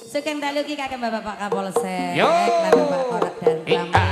Sugeng dalu ki kakek Bapak Kapolsek. Yo. Bapak Korak dan Pramaya.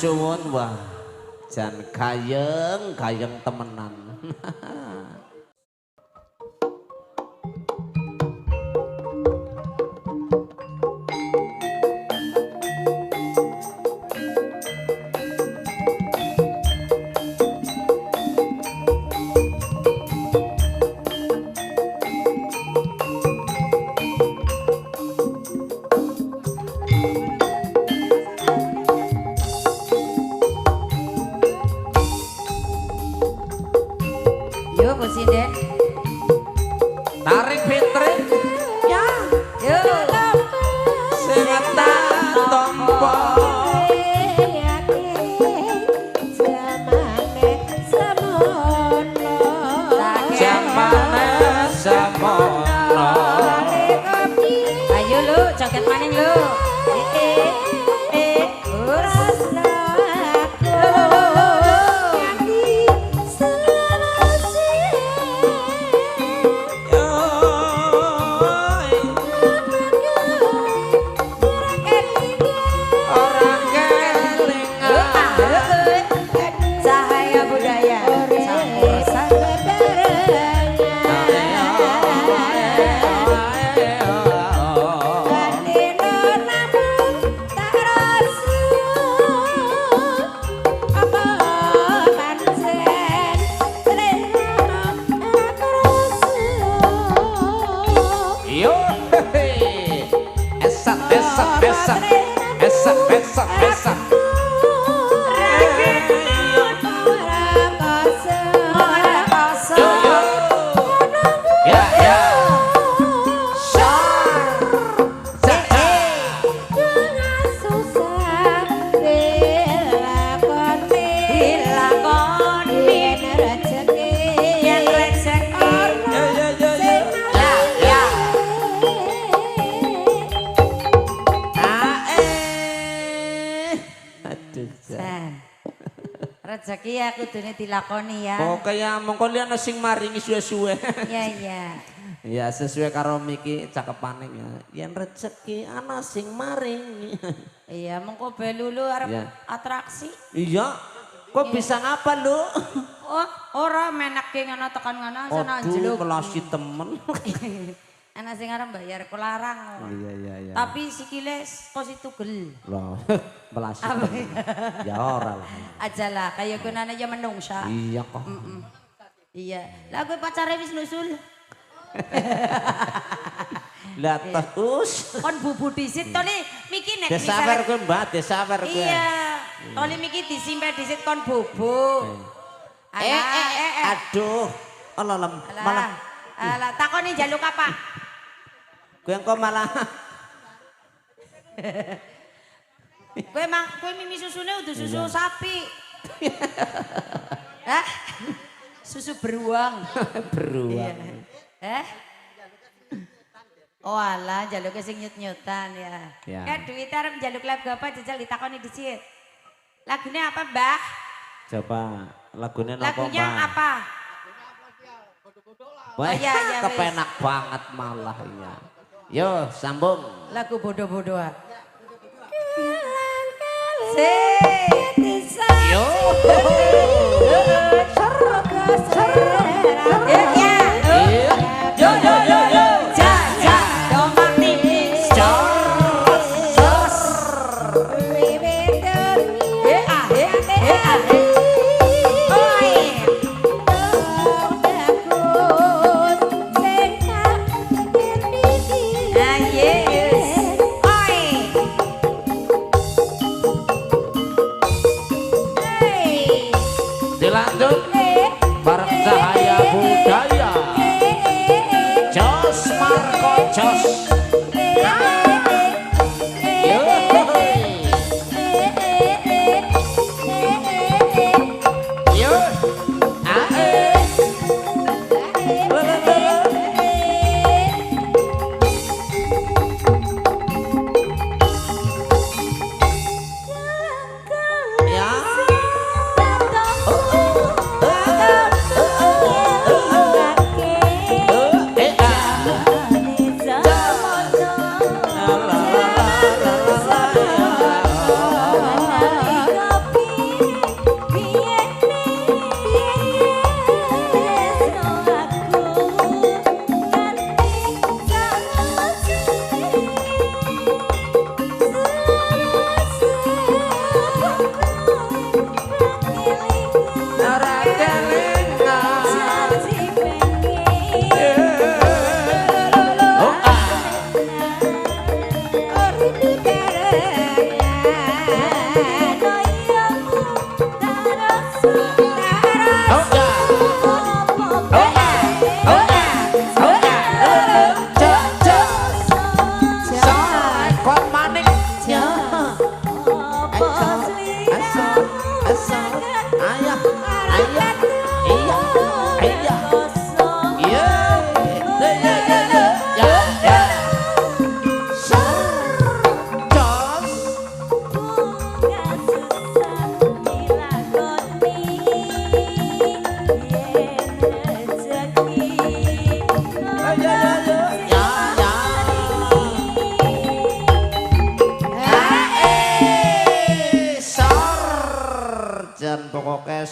Suwun wah jan kayeng temenan. Yuk Bu Sinden. Tarik Fitri. Ya. Yuk. Sing tak tompo. Jamane semono. Ayo lu, joget maning lu. Cahaya budaya. Yo, esak, esak, esak, esak, esak, esak. Yo, yo. Ya, ya. Syar. Aduh, San. Rezeki ya kudune dilakoni ya. pokoknya mongko liana sing maringi suwe-suwe. Iya iya. Ya sesuai karo miki cakepane ya. Yen rezeki ana sing maringi. Iya mengko belulu arep Iya. atraksi. Iya. Kok bisa ngapa lu? Oh, ora meneke ngono tekan ngono sana Aduh, njeluk. melasi temen. Ana sing arep bayar ku larang. Iya iya iya. Tapi sikile posi tugel. Loh, melasi Apa? temen. Ya ora lah. Aja lah kaya gunane ya menungsa. Iya kok. Iya. Lah kowe pacare wis nusul. Lah terus. Kon bubu disit to nih miki nek Desawer kowe Mbak, desawer kowe. Iya. Toli miki disimpe disit kon bubu. Aduh. Alah malah Alah takoni njaluk apa? kowe engko malah Kowe mimi susune udah susu sapi. Hah? Susu beruang. beruang. Oh alah njaluke sing nyut-nyutan ya. Ya. Duit arep njaluk lagu apa jajal ditakoni disit. Lagunya apa, Mbah? Coba lagunya napa, Lagunya Mbak? apa? Wah, iya, iya, wis. kepenak banget malah ya. Yo, sambung. Lagu bodoh-bodohan. Yo. Yo yo yo yo. Dilanjut bareng Cahaya Budaya. Jos Marco Jos. Yo. Yo.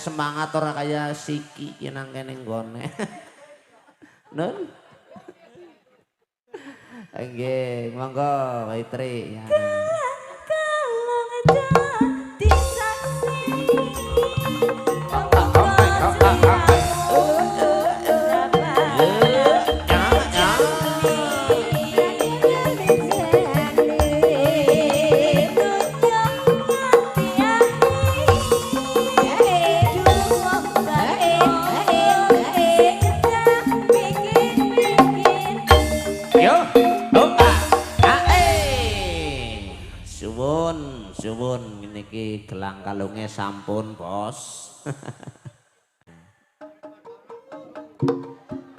semangat ora kaya Siki ki nang kene nggone. Nun. Nggih, monggo Maitri ya. Suwun niki gelang kalunge sampun, Bos.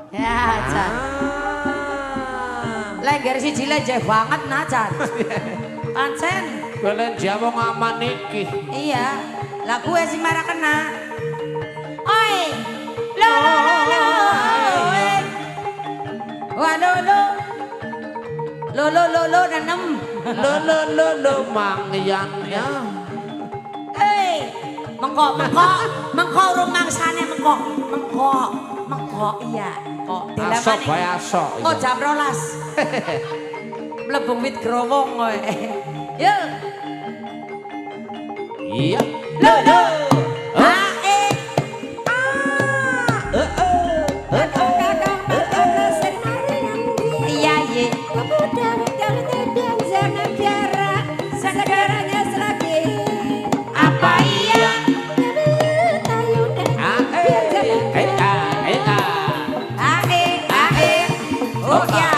Ya, Jan. Lengger siji lejeh banget nah, Jan. Pancen. Belen jamu ngaman iki. Iya. Lah gue sing marah kena. Oi. Lo lo lo lo. Waduh lo. Lo nanem. Lo mangyan ya. Mengko rumangsane mengko iya kok Asok bae asok. kok jam 12 mlebu wit growong kowe yo Iya. lo iya ye apa iya oh ya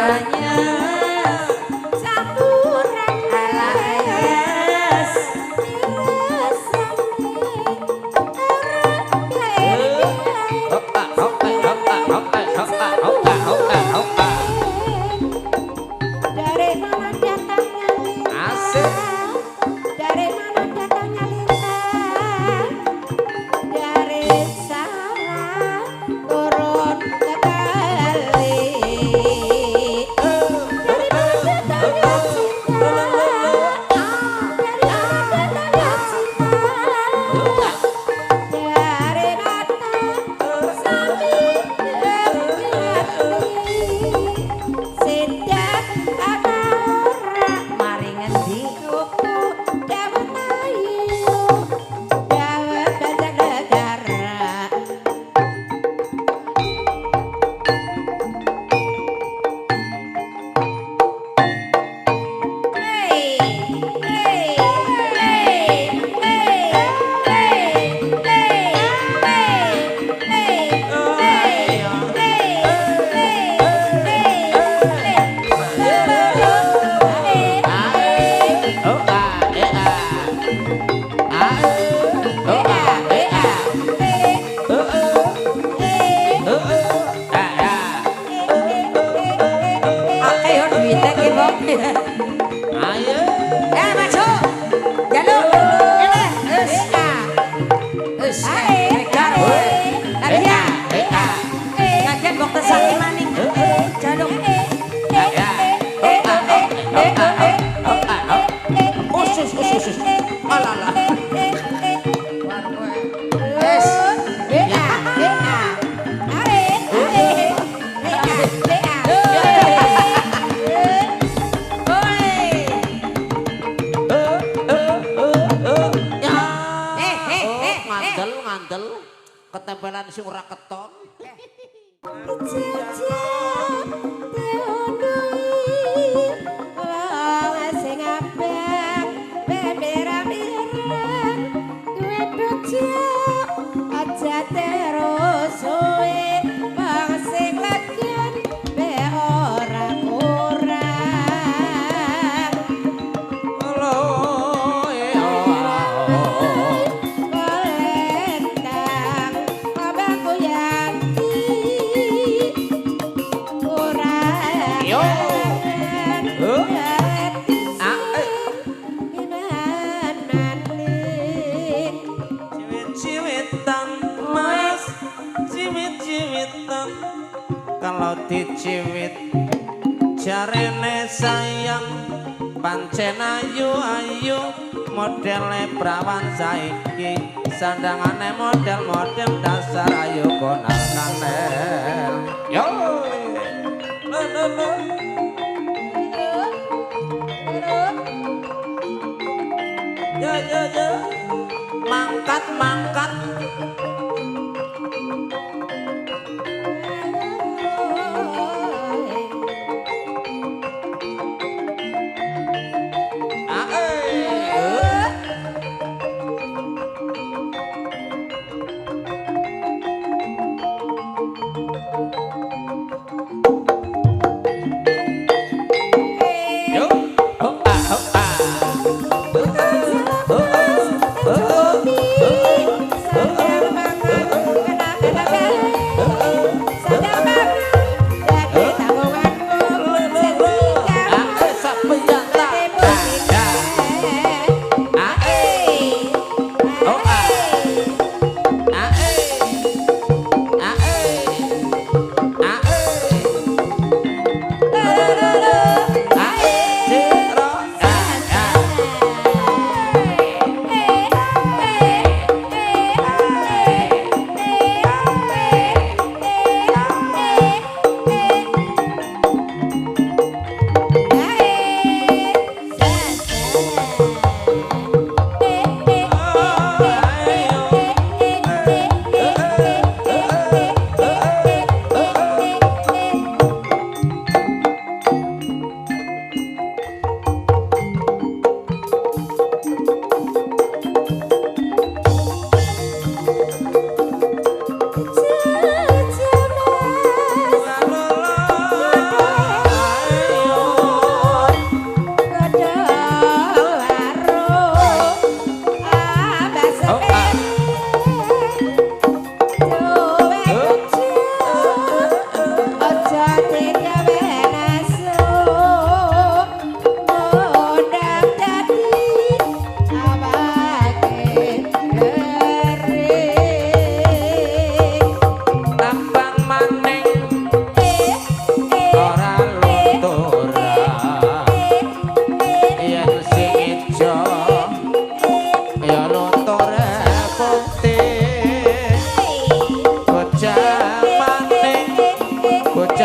rasanya campuran alas dari mana datangnya lintang dari mana datangnya lintang dari sana turun ke kali dari mana datangnya cinta dari mana datangnya cinta dari mata sambil Sedak ana ora mari ngendi tuku dawet ayu dawet banjak negara hey hey hey Ayo. maju jaluk kaget dokter sakit maning jaluk Usus. Alala. Ngandel ketempelan sing ora keton. Aja terus suwe wong sing legen be ora kurang kolentang abangku yanti kurang Yo. Ciwit-ciwitan mas, ciwit-ciwitan. Kalau diciwit jarene sayang, pancen ayu-ayu modele prawan saiki, sandangane model-model dasar ayu konal kanel. Yo. Lo. Ya. Mangkat.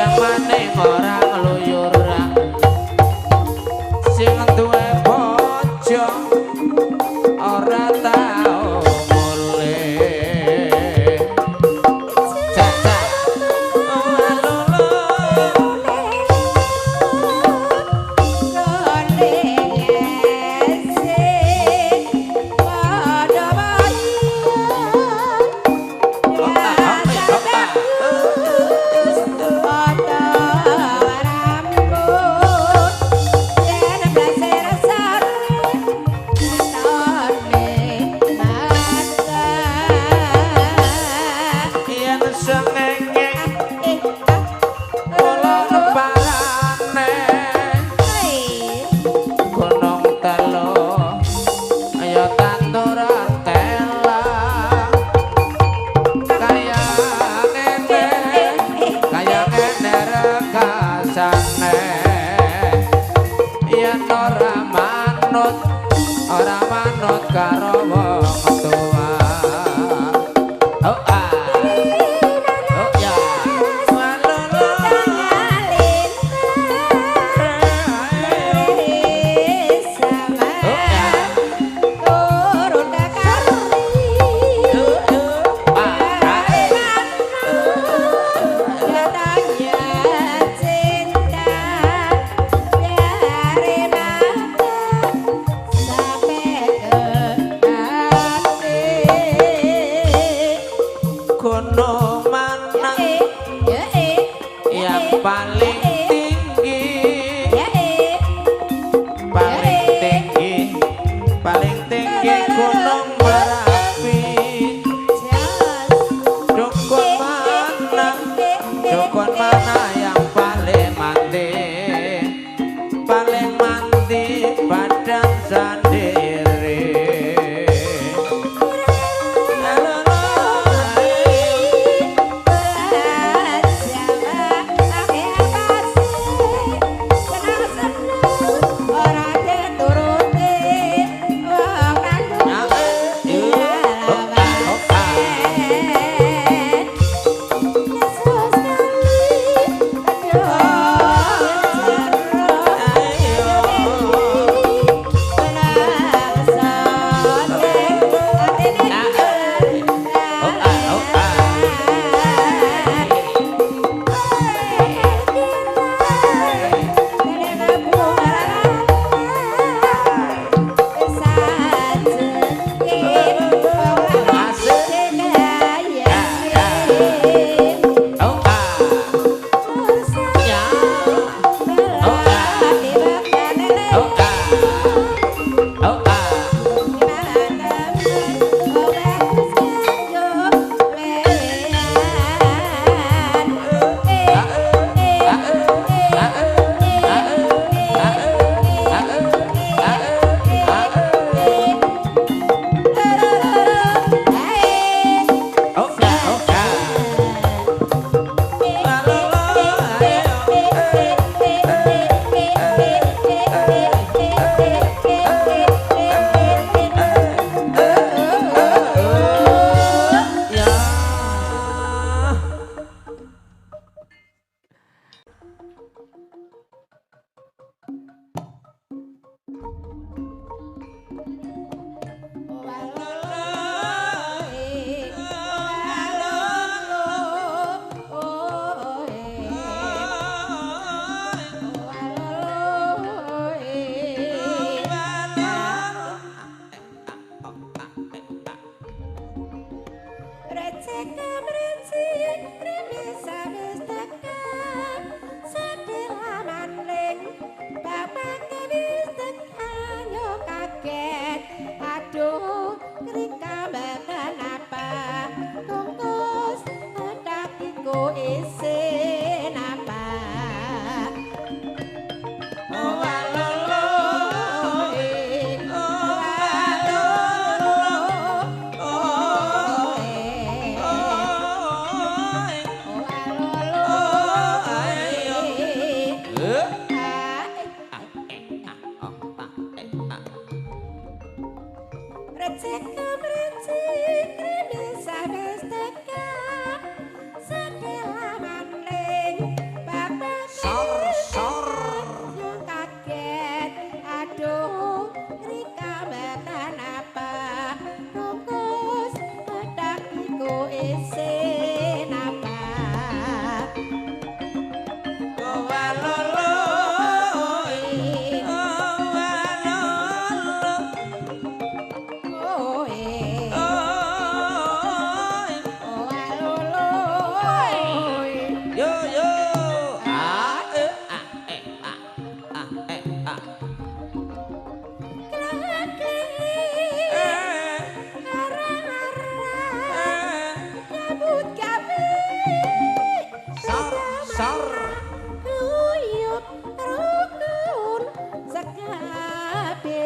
sing maning ora ngluyur sing duwe bojo ora tau mulih cak cak ora manut karo wong tua. Oh ah, oh ya, walolo nyalin sama turun karo katanya cinta dari gunung mana yang paling tinggi paling tinggi gunung Merapi dukun mana yang paling mati badan sendiri rukun sekabe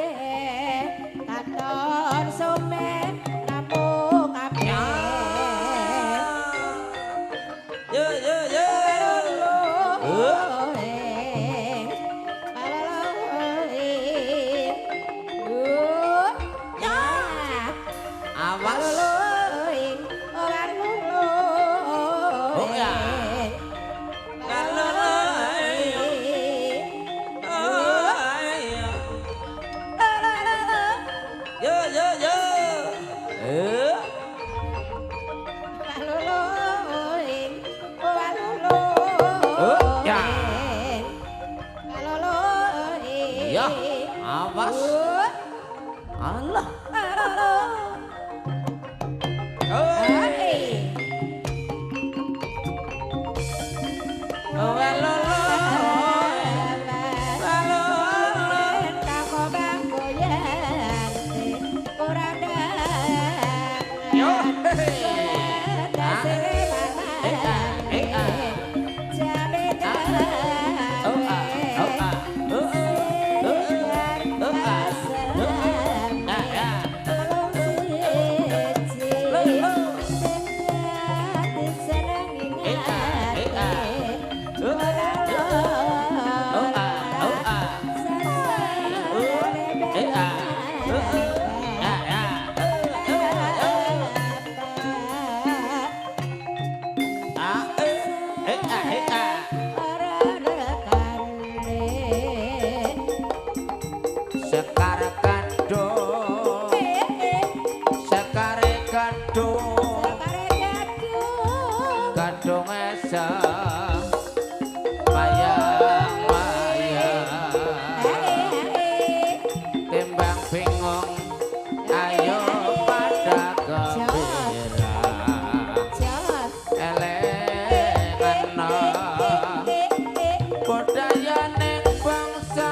katon somen namung kabeh Yo yo yo. Awas. Oh ya. Yo yo yo. Ya. Ya, awas. Allah. Gadung esa mayang-mayang timbang bingung ayo pada gembira elengana budayaning bangsa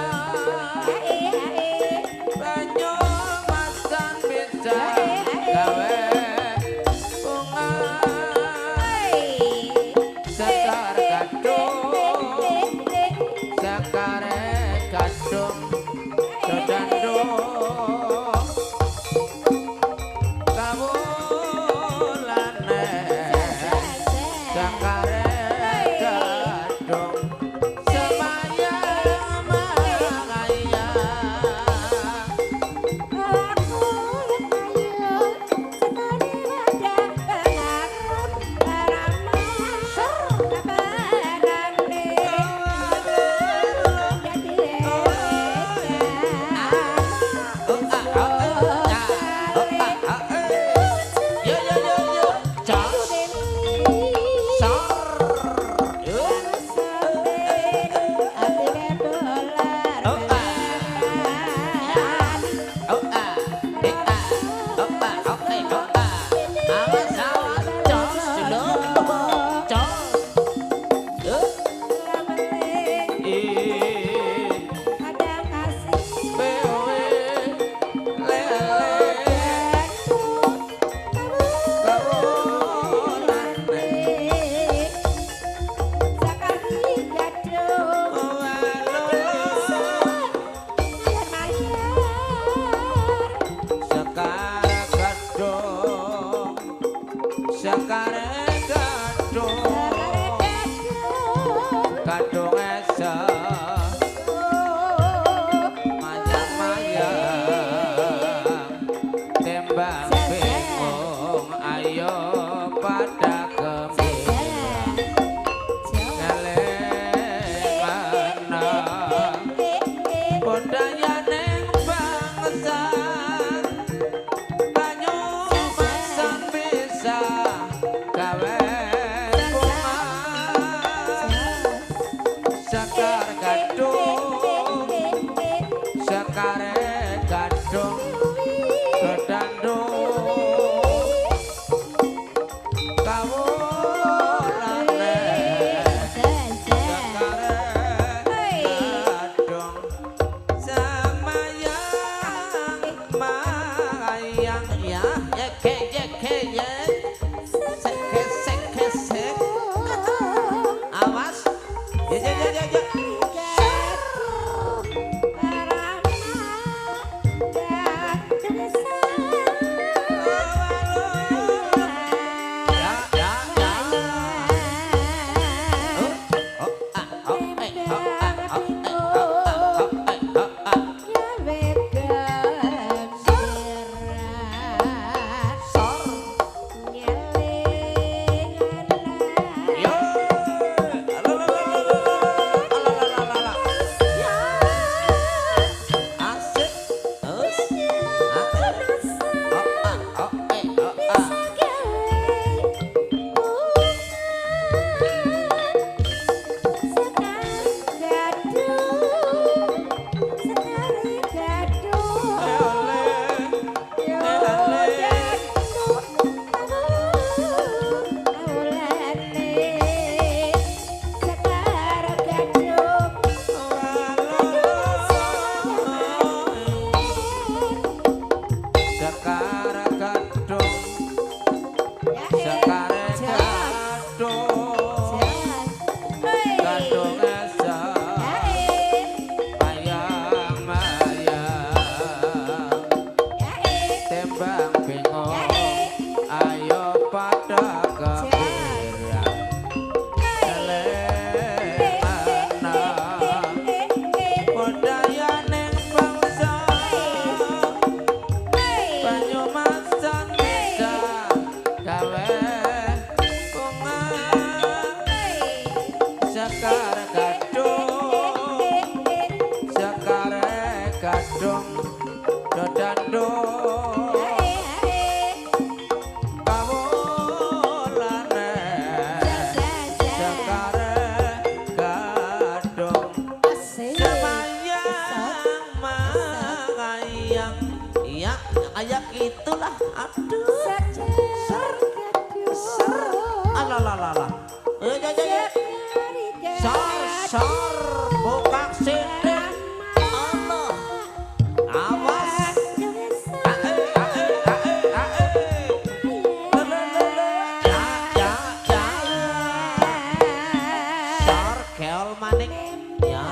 banyu masan bisa gawe Gadung esa mayang-mayang tembang bingung ayo pada gembira elengana budayaning bangsa banyu masan bisa gawe Sekar gadung, sekare gadung, gedandung, kawulane, sekare gadung, semayang-mayang ya, yeke ya, sek, awas. Ya. kadung esa mayang-mayang tembang bingung ayo pada kepirang elemana budayaning bangsa Banyumasan bisa gawe bunga sekar gadung dodandung kawulane sekar gadung semayang mangayang iya kayak itulah aduh alalalala sar buka sini Allah awas sar keol maning ya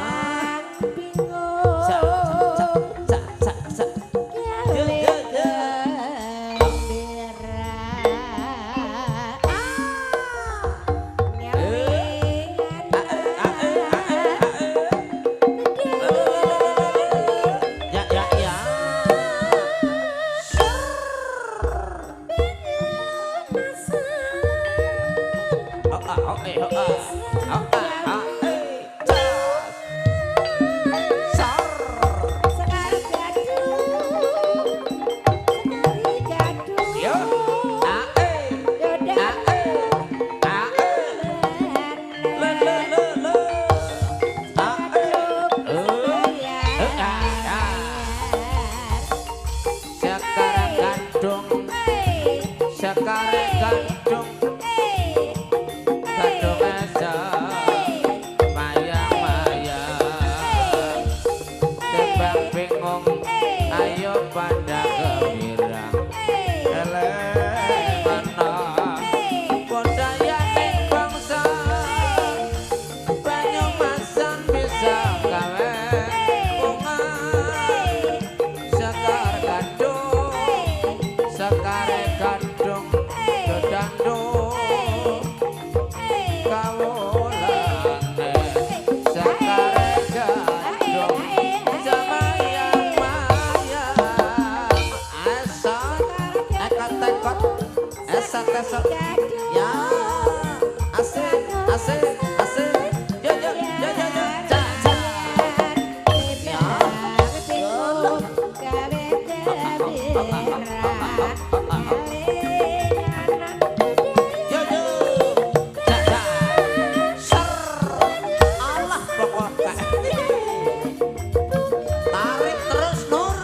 ya asik asik asik yo yo yo yo yo ja ja ya yo yo ja ja ser Allah pokoknya tarik terus Nur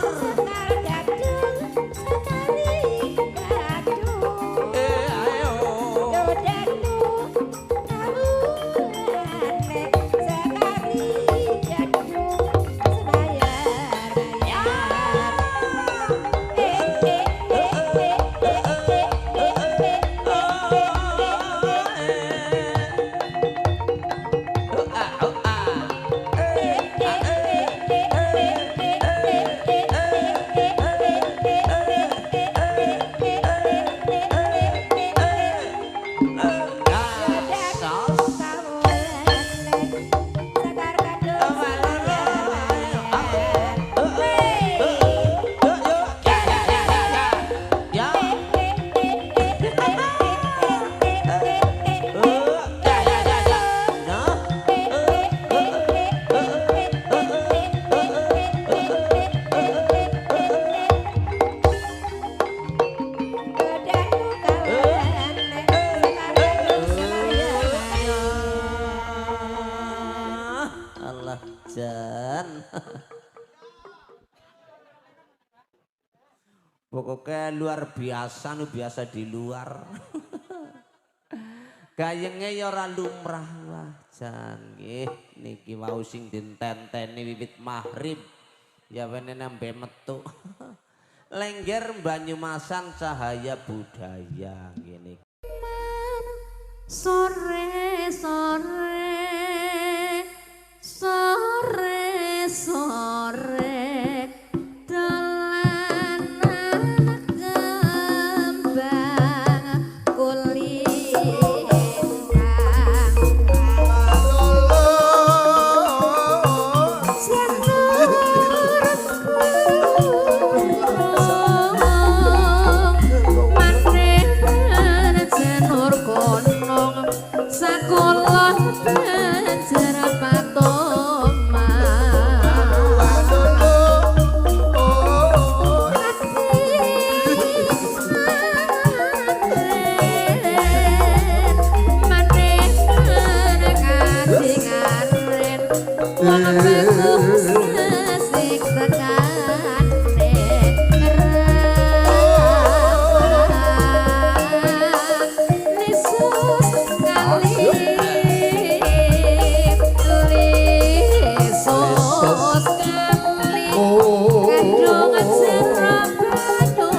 pokoknya luar biasa, nu biasa di luar. Gayenge ya ora lumrah wah jan nggih niki wau sing ditenteni wiwit maghrib ya wene nembe metu. Lengger Banyumasan cahaya budaya ngene. Sore-sore wong bagus asik tekan Yesus kali Yesus kali kadung jerap kadung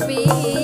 milih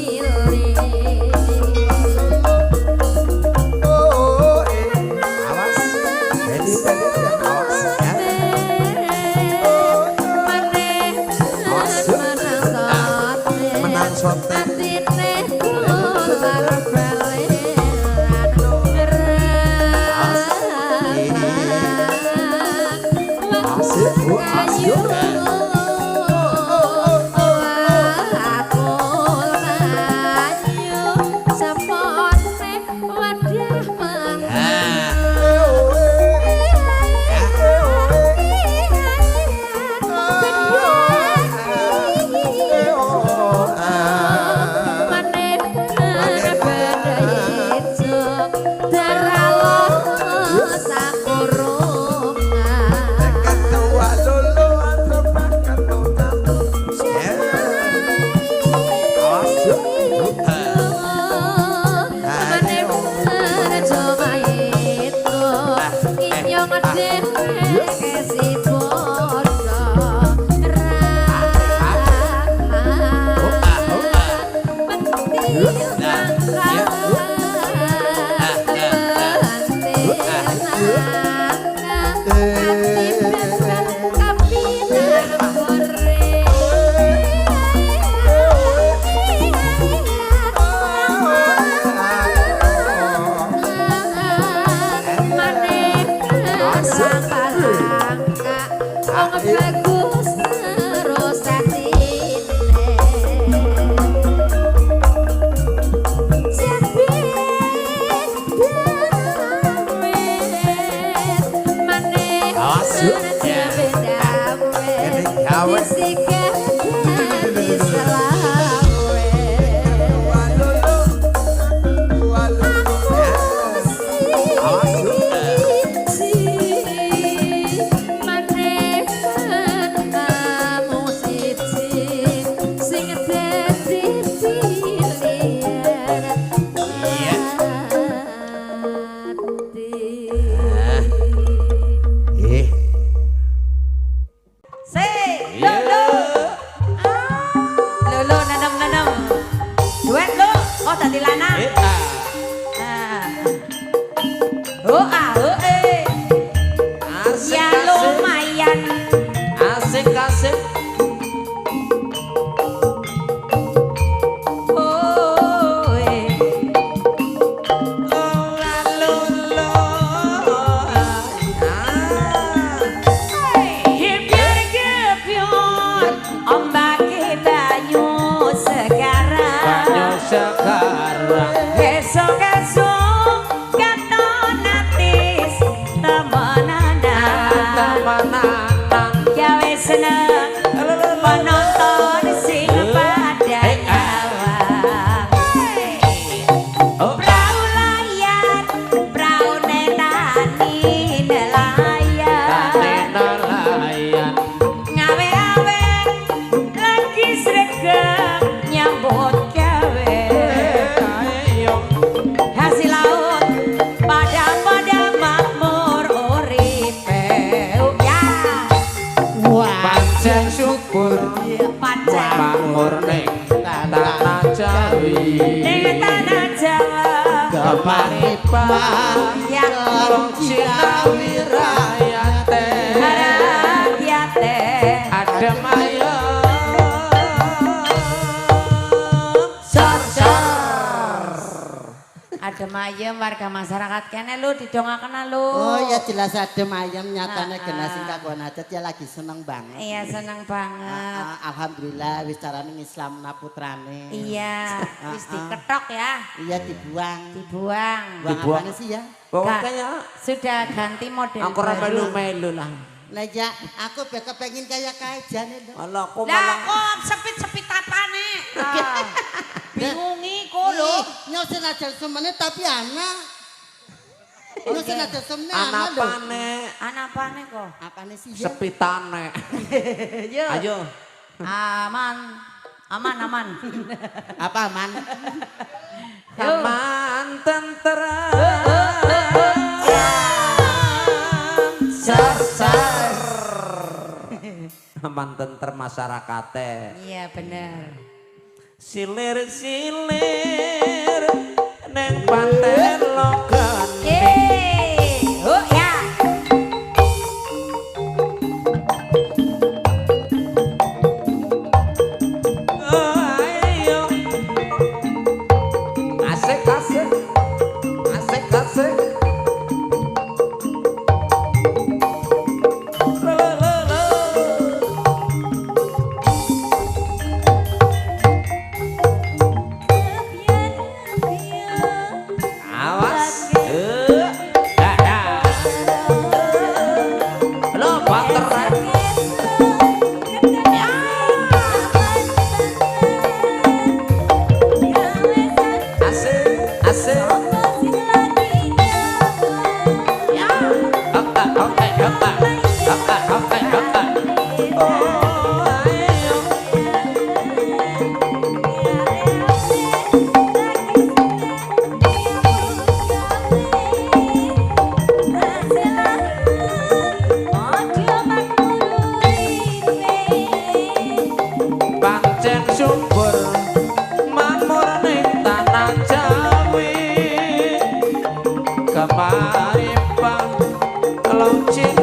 bagus terus Adem ayem warga masyarakat kene lu didongaken lu. Oh ya jelas adem ayem nyatane genah sing kakuan adat ya lagi seneng banget. Iya seneng banget. Alhamdulillah wis carane ngislamna putrane. Iya, wis diketok ya. Iya dibuang. Dibuang. Buang apane sih ya? Pokoknya sudah ganti model. aku ora melu-melu lah. Lah ya, aku kepengin kaya jane. Alah kok lah kok sepit-sepit tatane. Bingungi kok lho. Nyosen aja semene tapi anak. Nyosen aja semene anak lho. Anapane? Anapane kok? Apane sih ya? Sepitane. Yo. Ayo. Aman. Aman. Apa aman? Aman tenteram. Sasar. Aman tenter masyarakate. Iya bener. Silir-silir neng pantai lokan. Oh ya. Oh ayo. Asik. Maripang, launching.